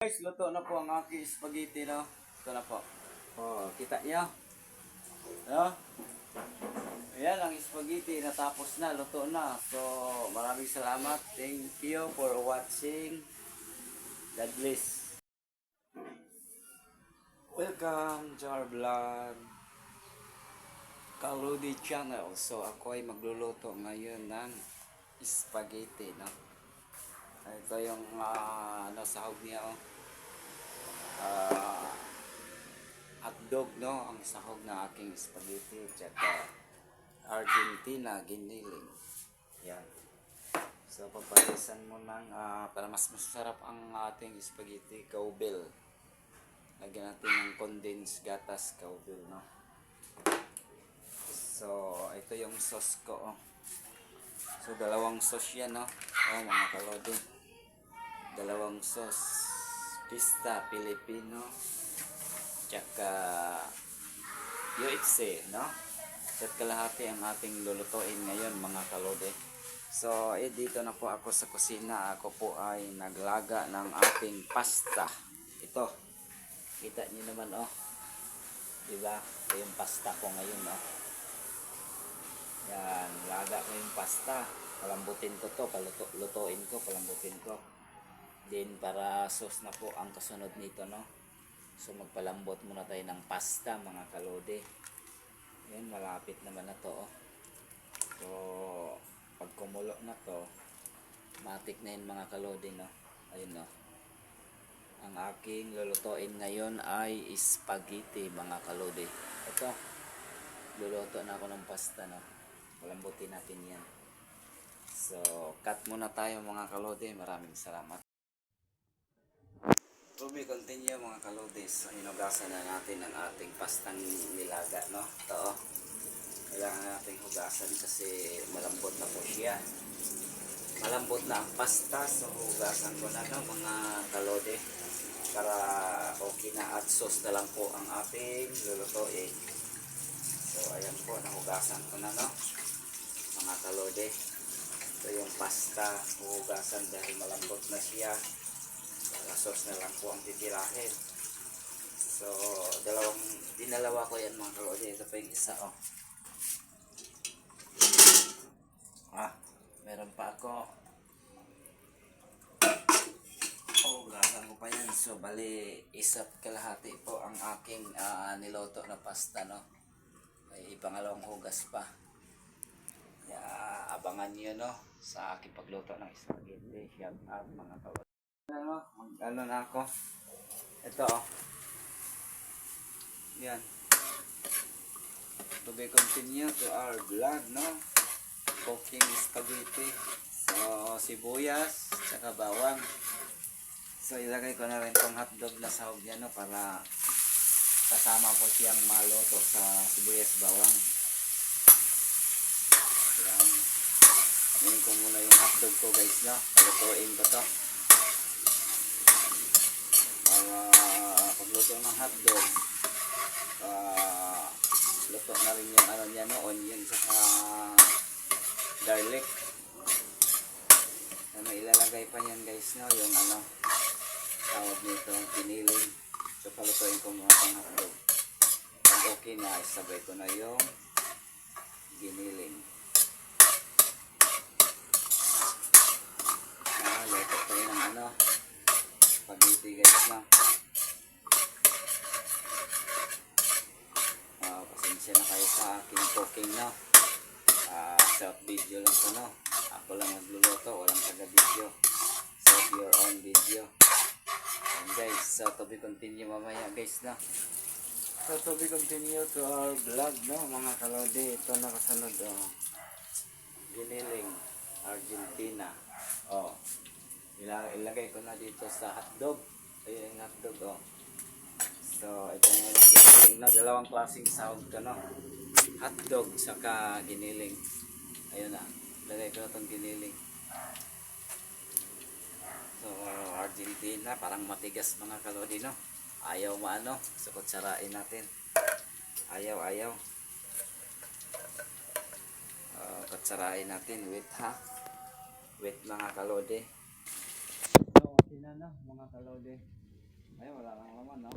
Guys, luto na po ang aking spaghetti, no? Ito na po. Oh, kita niyo? No? Ayan ang spaghetti, natapos na, luto na. So, maraming salamat. Thank you for watching. God bless. Welcome to our vlog, Kaludi Channel. So, ako ay magluluto ngayon ng spaghetti, no? Ito yung sahog niya, oh. Hotdog, no, ang sahog na aking spaghetti, tsaka Argentina giniling. Yan. So papalisan mo ng para mas masarap ang ating spaghetti, cowbell. Lagyan natin ng condensed gatas cowbell, no. So ito yung sauce ko, oh. So dalawang sauce yan, no. Oh, mga kalodi, dalawang sauce, Pista Filipino tsaka UFC, no? At kalahati ang ating lulutuin ngayon, mga kalode. So dito na po ako sa kusina. Ako po ay naglaga ng ating pasta. Ito, kita niyo naman, oh, diba? Ito yung pasta ko ngayon, no? Yan, laga ko yung pasta. Palambutin ko to, lutuin ko, palambutin ko. Then para sauce na po ang kasunod nito, no? So magpalambot muna tayo ng pasta, mga kalode. Yan, malapit naman na to, oh. So pag kumulo na to, matik na yun, mga kalode, no? Ayun, no? Ang aking lulutuin ngayon ay spaghetti, mga kalode. Ito, luluto na ako ng pasta, no? Palambutin natin yan. So cut muna tayo, mga kalode. Maraming salamat. To be continue, mga kalodis. Hinugasan na natin ang ating pastang nilaga, no? Ito, oh. Kailangan natin hugasan kasi malambot na po siya. Malambot na ang pasta, so hugasan ko na, no, mga kalode, para okay na at sauce na lang po ang ating lulutuin. So ayan po, nahugasan ko na, no, mga kalode. Ito yung pasta, hugasan dahil malambot na siya. Sauce na lang po ang titirahin. So dinalawa ko yan, mga kalode. Ito pa yung isa, oh. Meron pa ako. Hugasan ko pa yan. So bali isa't kalahati po ang aking niloto na pasta, no. May pangalawang hugas pa. Kaya abangan nyo, no, sa aking pagluto ng spaghetti. Shout out, mga kalode. Ano na ako. Ito, oh. Yan. To be continue to our vlog, no. Cooking spaghetti. So sibuyas tsaka bawang. So ilagay ko na rin tong hotdog na sahog niya, no, para kasama po siyang maluto sa sibuyas bawang. Yan. Amin ko muna yung hotdog ko, guys, no. Palutuin ko to. Pagluto ng hotdog, luto na rin yung ano niya, no, onion saka garlic. May ilalagay pa yan, guys, no, yung ano tawag nito, giniling. So palutuin ko muna ang hotdog. Pag okay na, isabay ko na yung giniling. Luto tayo ng ano spaghetti, guys, no. Pasensya na kayo sa aking cooking, no. Short video lang to, no. Ako lang nagluluto, walang taga-video. So your own video. And guys, so to be continue mamaya, guys, no. So to be continue to our vlog, no, mga kalode. Ito nakasunod, oh. Giniling Argentina. Oh. Ilagay ko na dito sa hotdog. Ayun yung hotdog, oh. So ito yung giniling, no. Dalawang klaseng sahog to, no. Hotdog saka giniling. Ayun na. Ilagay ko na itong giniling. So Argentina, parang matigas, mga kalodi, no. Ayaw maano. So kutsarain natin. Ayaw. Kutsarain natin. Wait, ha. Wait, mga kalodi. So okay na, no, mga kalodi. Ay, wala lang naman, no?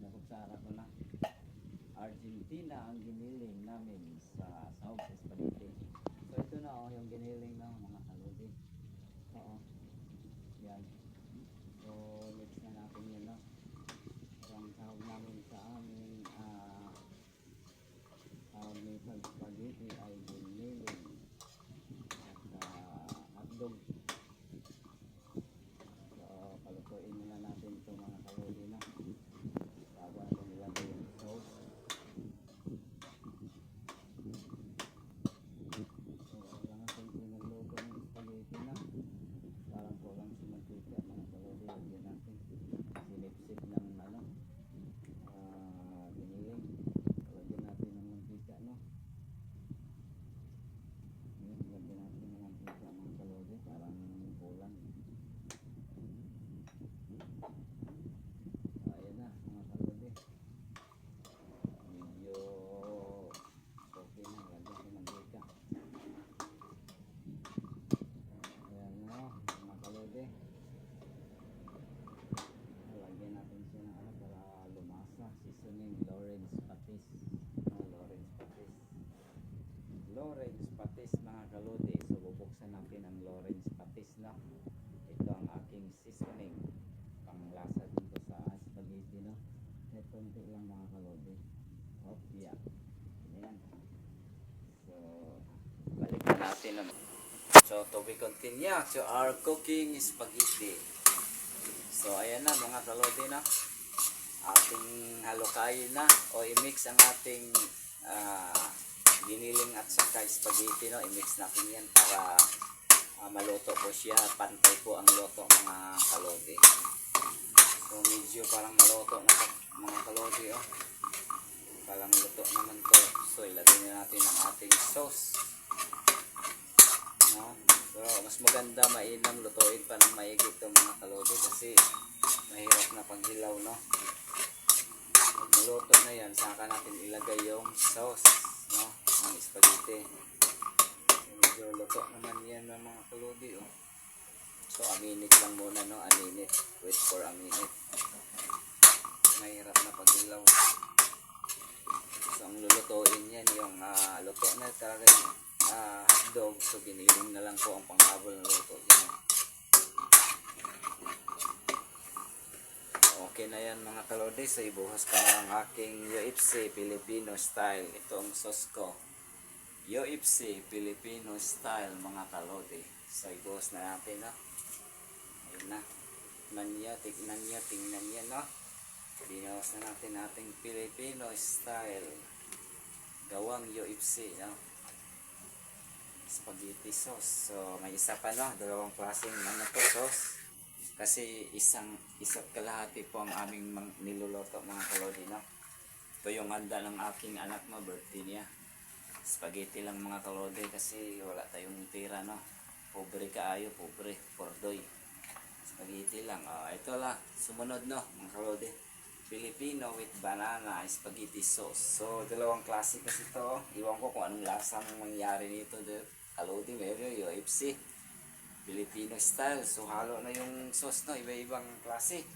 Nakutsara ko na. Argentina ang giniling namin sa sahog sa spaghetti. So ito na oh, yung giniling na mga kalodi. Oo. Yan. So mix na natin yun, no? So ang sahog namin sa aming sahog nito spaghetti ay giniling at hotdog. So palutuin muna natin ito mga kalodi, no? Bago natin ilagay yung sauce. Lawrence patis mga kalodi. So bubuksan natin ang Lawrence patis, no? Ito ang aking seasoning panglasa dito sa spaghetti, no? Kahit konti lang mga kalodi. Oh, yeah. Ayan. So balikan natin naman. So to be continued to our cooking spaghetti. So ayan na mga kalodi, na ating halukayin na o i-mix ang ating giniling at saka spaghetti, no? I-mix natin yan para maluto po siya. Pantay po ang luto mga kalodi. So medyo parang maluto na mga kalodi, oh. Parang luto naman to. So ilagay na natin ang ating sauce, no? So mas maganda mainam lutuin pa ng maigi ito mga kalodi kasi mahirap na paghilaw, no? Pag maluto na yan, saka natin ilagay yung sauce, no, ng spaghetti. Medyo luto naman yan ng mga kalodi, oh. So a minute lang muna, no? A minute. Wait for a minute. Mahirap na paghilaw. So ang lulutuin yan yung luto na talaga yung hotdog. So giniling na lang po ang panghabol na luto dyan. Okay na yan mga kalodi. So ibuhos ko na ang aking UFC Filipino style. Ito ang sauce ko. UFC Filipino style mga kalodi. So ibuhos na natin, no? Ayun na. Tignan nyo, no? Binuhos na natin ating Filipino style gawang UFC, no? Spaghetti sauce. So may isa pa, no? Dalawang klaseng sauce. Kasi isa't kalahati po ang aming niluluto mga kalodi, no? Ito yung handa ng aking anak, no? Birthday niya. Spaghetti lang mga kalodi kasi wala tayong tira, no? Pobre kaayo, pobre, pordoy. Spaghetti lang. Ito lang. Sumunod, no? Mga kalodi. Filipino with banana spaghetti sauce. So dalawang klase kasi ito. Iwan ko kung anong lasang mangyari nito. Kalodi, meron yung UFC Filipino style. So halo na yung sauce, no? Iba-ibang klase.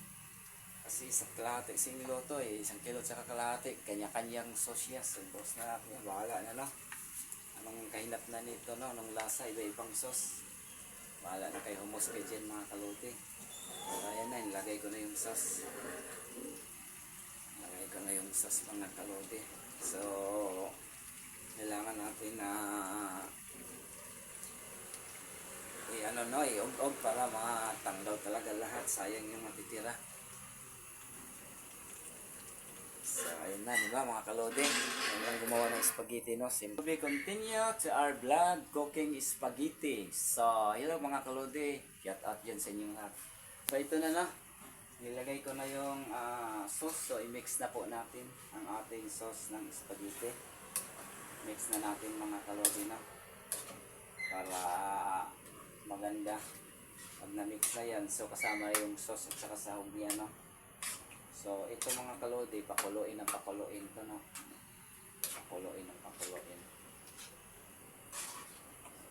Kasi isang kalahati siniloto, isang kilo at saka kalahati. Kanya-kanyang sauce niya. So boss na natin. Bahala na, no? Anong kahinap na nito, no? Anong lasa, iba-ibang sauce. Bahala na kayo, humus kayo dyan mga kalodi. So ayan na, nilagay ko na yung sauce. Nilagay ko na yung sauce mga kalodi. So kailangan natin na i-og-og para matanggaw talaga lahat. Sayang yung matitira. So ayun na, diba mga kalodi? Ayun gumawa ng spaghetti, no? Simple. We continue to our vlog cooking spaghetti. So hello mga kalodi, shout out dyan sa inyong lahat. So ito na, no? Nilagay ko na yung sauce. So i-mix na po natin ang ating sauce ng spaghetti. Mix na natin mga kalodi, no? Para maganda. Pag na-mix na yan, so kasama yung sauce at saka sahog niya, no? So ito mga kalodi, pakuluin ang pakuluin to, no? Pakuluin ang pakuluin.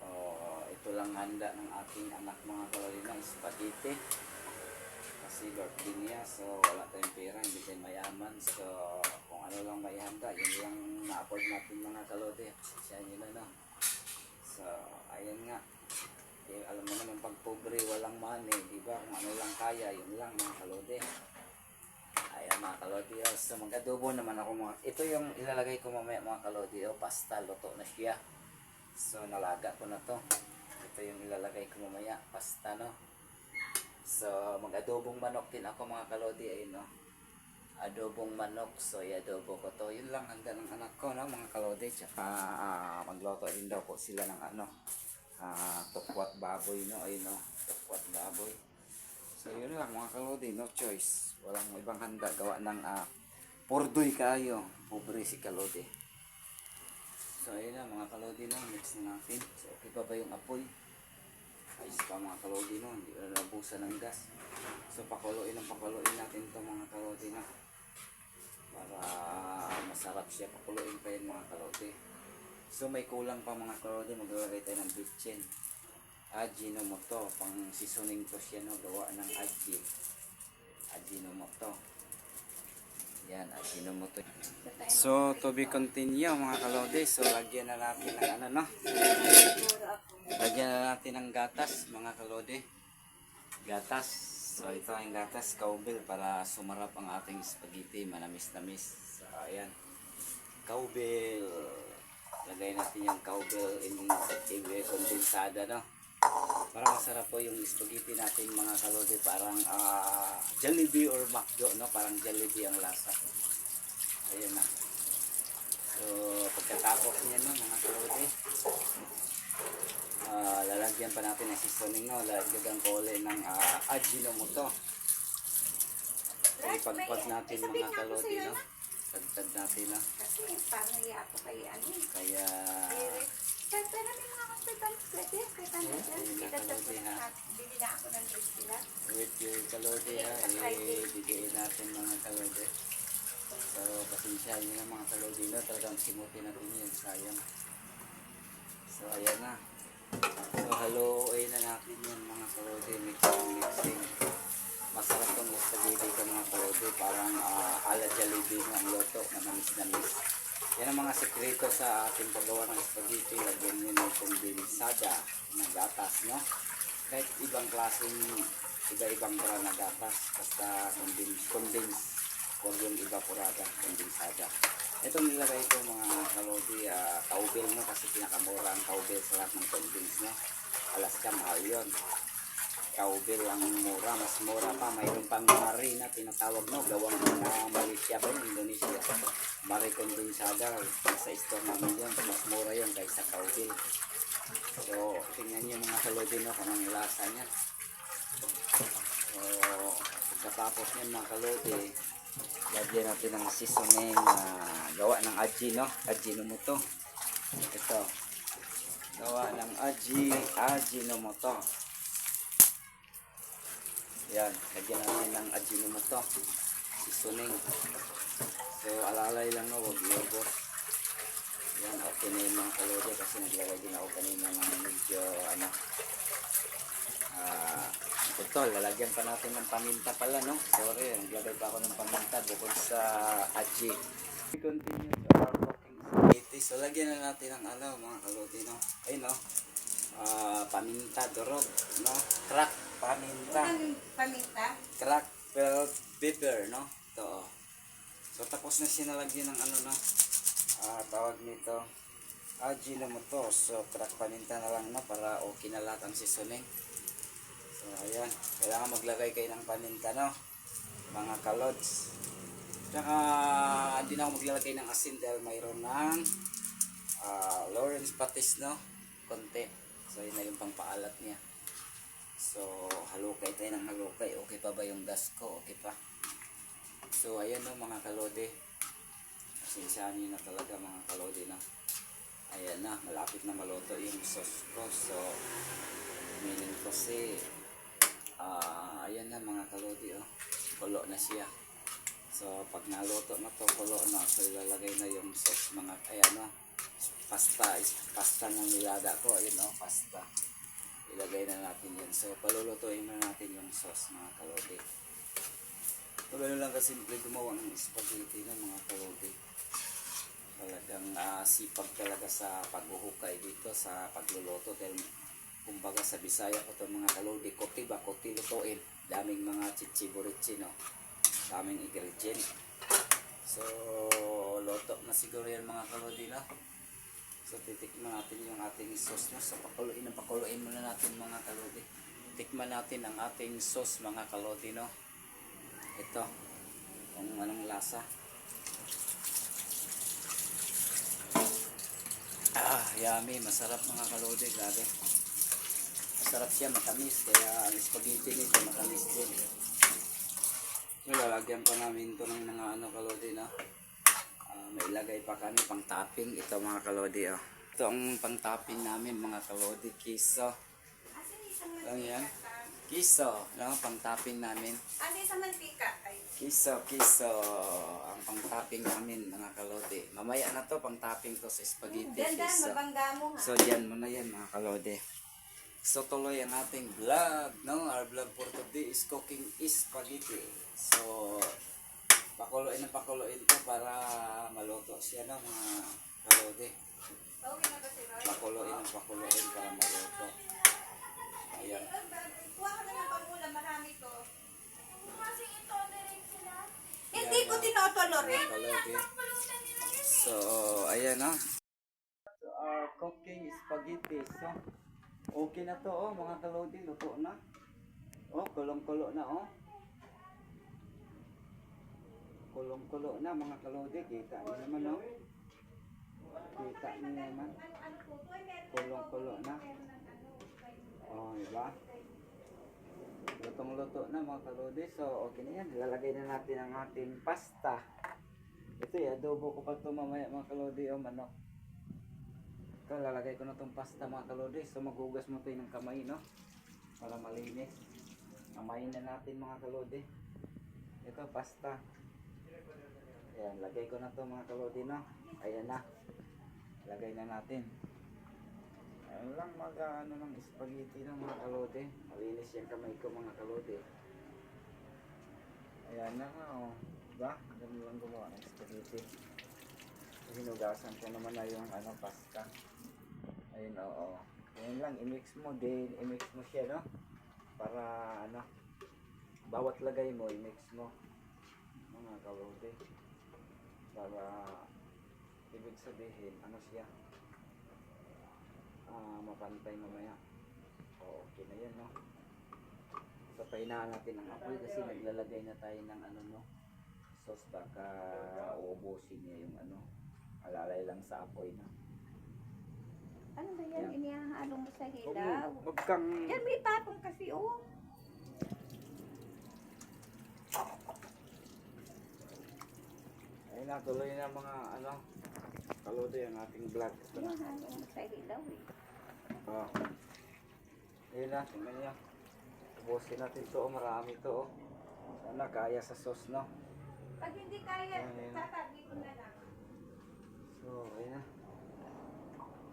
So ito lang handa ng aking anak mga kalodi ng spaghetti. Kasi kasi birthday niya. So, wala tayong pera, hindi tayo mayaman. So, kung ano lang may handa, yun lang na-afford natin mga kalodi. Siya nyo na, no? So, ayan nga. Eh, alam mo naman, pag pobre, walang money, di ba? Kung ano lang kaya, yun lang mga kalodi. Ayan mga kalodi. So, mag-adobo naman ako mga... Ito yung ilalagay ko mamaya mga kalodi. Pasta, luto na siya. So, nalaga ko na to. Ito yung ilalagay ko mamaya. Pasta, no? So, mag-adobong manok din ako mga kalodi. Ayun, no? Adobong manok. So, i-adobo ko to. Yun lang handa ng anak ko, no? Mga kalodi. Tsaka, magluto din daw po sila ng ano. Tukwat baboy, no? Ayun, no? Tukwat baboy. So, yun lang mga kalodi. No choice. Walang ibang handa. Gawa ng purdoy kayo. Pobre si kalodi. So, ayun na mga kalodi, no? Mix na natin. So, okay pa ba yung apoy? Ayos pa mga kalodi, no? Hindi na nabusan ng gas. So, pakuluin natin ito mga kalodi, no? Para masarap siya. Pakuluin pa yun mga kalodi. So, may kulang pa mga kalodi. Maglalagay tayo ng bitchin. Ajinomoto. Pang seasoning to siya, no? Gawa ng Ajinomoto. Yan, Ajinomoto. So, to be continue mga kalodi. So, lagyan na natin ng ano, no? Lagyan na natin ng gatas mga kalodi. Gatas. So, ito ang gatas, cowbell, para sumarap ang ating spaghetti. Manamis-namis. So, ayan. Cowbell. Lagay natin yung cowbell in kondensada, no? Para masarap po yung spaghetti natin mga kalodi. Parang Jollibee or McDo, no? Parang Jollibee ang lasa. Ayan na. So, pagkatapos niya, no, mga kalodi, lalagyan pa natin ng seasoning, no? Lalagyan ko ulit ng Ajinomoto. So, ipagpag natin mga kalodi, no? Tagtag natin, no? Kasi parang iya ako kay ano. Kaya, Pero may mga hospital pwede. Kaya ayun na kalodi, ha? Bili na ako ng dress nila. With your kalodi, ha? Ibigay natin mga kalodi. So, pasensya nyo na mga kalodi, no? Talagang simutin natin yun, sayang. So, ayan na. So, haluin na natin yun mga kalodi. Mixing. Masarap tong spaghetti ko mga kalodi. Parang ala Jollibee ng loto na namis-namis. Yan ang mga sekreto sa ating paggawa ng spaghetti. Lagyan nyo ng kondensada na gatas, no? Kahit ibang klaseng, iba-ibang brand na gatas. Basta condense. Huwag yung evaporada, kondensada. Itong nilagay ko mga kalodi, cowbell, no? Kasi pinakamura ang cowbell sa lahat ng condense, no? Alaska, mahal yun. Cowbell ang mura, mas mura pa. Mayroon pang mari na tinatawag, no? Gawang Malaysia ba yun, Indonesia. Mari kondensada, sa store namin yun. Mas mura yun kaysa cowbell. So, tingnan nyo mga kalodi, no? Kung ang lasa niya. So, pagkatapos niyan mga kalodi, lagyan natin ng seasoning gawa ng Ajinomoto. Ito. Gawa ng Ajinomoto. Yan. Lagyan natin ng Ajinomoto. Seasoning. So, alalay lang, no? Huwag iubos. Yan. Okay na yung mga kalodi kasi naglagay din ako kanina ng medyo ito, lalagyan pa natin ng paminta pala, no? Sorry, naglagay pa ako ng paminta bukod sa aji. We continue to our cooking spaghetti. So, lagyan na natin ng mga kalodi, no? Ayun, no? Paminta, durog, no? Crack paminta. Paminta? Crack bell pepper, no? Ito, so, tapos na siya nalagyan ng no? Tawag nito, Ajinomoto. So, crack paminta na lang, no? Para okay na lahat ang seasoning. So, ayan. Kailangan maglagay kayo ng paminta, no? Mga kalods. Tsaka, hindi na ako maglalagay ng asin dahil mayroon ng Lawrence patis, no? Konti. So, yun na yung pangpaalat niya. So, halukay tayo ng halukay. Okay pa ba yung gas ko? Okay pa. So, ayan, no, mga kalodi. Pasensyahan nyo na talaga, mga kalodi, no? Ayan na. Malapit na maluto yung sauce ko. So, meaning kasi ayan na mga kalodi, oh. Kulo na siya. So, pag naluto na to, kulo na. So, ilalagay na yung sauce, mga, ayan, oh. Pasta na nilada ko. Ayun, oh, pasta. Ilagay na natin yan. So, palulutuin na natin yung sauce, mga kalodi. Gano'n lang kasimple gumawa ng spaghetti na mga kalodi. Talagang sipag talaga sa paghuhukay dito sa pagluluto. Dahil kumbaga sa Bisaya ko ito mga kalodi, kuti ba, kuti lutuin. Daming mga chichiburichi, no? Daming ingredient. So, loto na siguro yan mga kalodi, no? So, titikman natin yung ating sauce, no? So, pakuluin muna natin mga kalodi. Tikman natin ang ating sauce mga kalodi, no? Ito, kung anong lasa. Yummy, masarap mga kalodi, grabe. Masarap siya, matamis, kaya ang spaghetti nito matamis din. Lalagyan pa namin ito ng mga kalodi, no? May ilagay pa kami pang topping, ito mga kalodi, oh. Ito ang pang topping namin mga kalodi, kiso. Ano yan? Kiso, no? Pang topping namin. Ano sa mantika? Ay, Kiso, ang pang-topping namin mga kalode. Mamaya na to, pang-topping to sa spaghetti. ganda, Kiso. mabangga mo ha. So, diyan muna yan mga kalode. So, tuloy ang ating vlog, no? Our vlog for today is cooking spaghetti. So, pakuluin to para maluto siya, no? Mga kalode. Okay na ba si Roy? Pakuluin para maluto. Ayan. Kuha ka na ng pangulam, marami to. Kasi ito, direct sila. Hindi ko tinotolore. Kalode. So, ayan, no? So, our cooking spaghetti. So, okay na to, oh, mga kalodi. Luto na. Oh, kulong-kulo na, oh. Kulong-kulo na, mga kalodi. Kita niyo naman, oh. Kita niyo naman. Kulong-kulo na. Oh, diba? Lutong-luto na, mga kalodi. So, okay na yan. Lalagay na natin ang ating pasta. Ito, adobo ko pa ito mamaya, mga kalodi, o manok. Ito, lalagay ko na itong pasta, mga kalodi. So, maghugas mo ito ng kamay, no? Para malinis. Kamayin na natin, mga kalodi. Ito, pasta. Ayan, lagay ko na ito, mga kalodi, no? Ayan na. Lagay na natin. Ayan lang, ng spaghetti ng mga kalodi. Malinis yung kamay ko, mga kalodi. Ayan na, oh. Diba? Ganun lang gumawa ng spaghetti. Hinugasan ko naman na yung pasta. Ayun, oo. Ayun lang, i-mix mo din. I-mix mo siya, no? Para, bawat lagay mo, i-mix mo. Mga kalodi. Para, ibig sabihin, siya? Mapantay mamaya. O, okay na yan, no? So, pahinaan natin ang apoy kasi naglalagay na tayo ng no? Sauce, baka uubusin niya yung alalay lang sa apoy na. Ano ba yan? Yan. Inihahalo mo sa hilaw. Huwag kang... Yan, may patong kasi, oh. Ayun na, tuloy na mga kalodi ang ating vlog. Ito na. Inihahalo mo sa hilaw, eh. Oh. Ayun na, tingnan niyo. Ubusin natin ito, marami ito, oh. Sana kaya sa sauce, no? Pag hindi kaya, Ayun. tatabi ko na lang. So, ayun na.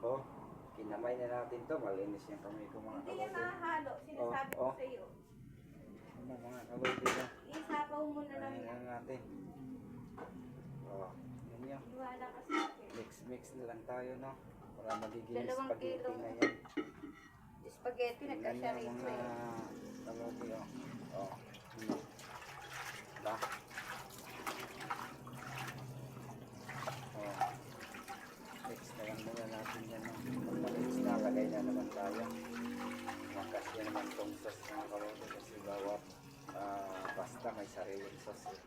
Oh, kinamay na natin to. Malinis yung kamay ko, mga Hindi yan kalodi. mahalo. Sinasabi ko Oh, oh. sa iyo. Ano, mga kalodi na. Isapaw mo na lang Ayun yan. na natin. Oh, yun yun. Iwala ka sa akin. Mix na lang tayo, no? Para magiging 2 spaghetti kilo. na yan. Spaghetti, Tingnan nagkasya niyo, rito, mga eh. kalodi, oh. Oh, ano? Diba? Oh. Mix na lang muna natin yan, no? Pag ma-mix na, lagay na naman tayo. Makasya naman tong sauce, mga kalodi, kasi bawat pasta may sariling sauce, eh.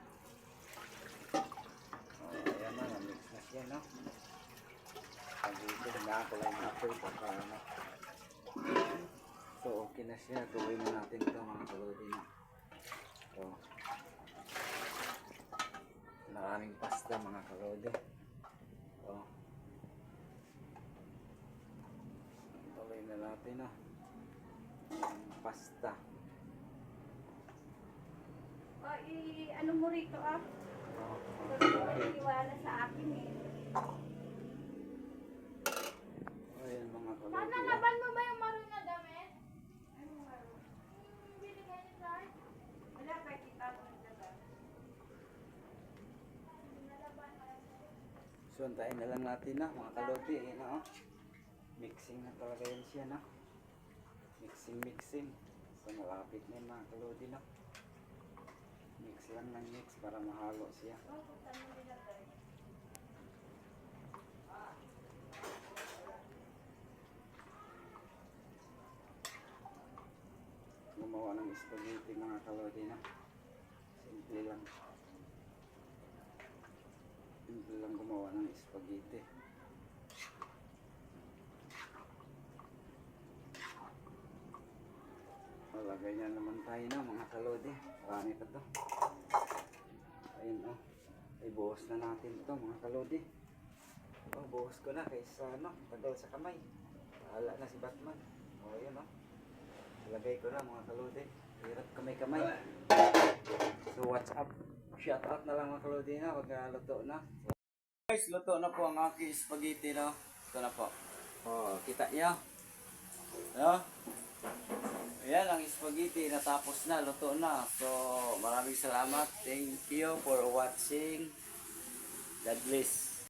Oh, ayan na, na-mix na siya, no? Pag dito, hinakulay na ako, baka so, okay na siya. Gawin na natin ito, mga kalodi, no? So, maraming pasta, mga kalodi. So, tuloy na natin, no? Yung pasta. O, ano mo rito, ah? Oh, Kasi iwala sa akin, eh. ayan, mga kalodi. Nananaban mo ba yung maroon na damit? Ano nga, Binigay ni Clark? wala pa kita mo nagdala. So, antayin na lang natin na mga kalodi. Ayan na, oh. Mixing na talaga yan siya, no? Mixing. So, malapit na yun mga kalodi, no? Mix lang ng mix para mahalo siya. Gumawa ng spaghetti mga kalodi, no? Simple lang. Simple lang gumawa ng spaghetti. Malagay niya naman tayo na mga kalodi. Marami pa to. Ayun, oh. Ay buhos na natin to mga kalodi. Oh, buhos ko na kaysa ano, tagal sa kamay. Bahala na si Batman. Oh, ayun, oh. Ilagay ko na mga kalodi. Hirap kamay-kamay. So what's up? Shout out na lang mga kalodi na pag luto na. Guys, luto na po ang aking spaghetti, no? Ito na po. Oh, kita niyo? No? Ayan ang spaghetti, natapos na, luto na. So, maraming salamat. Thank you for watching. God bless.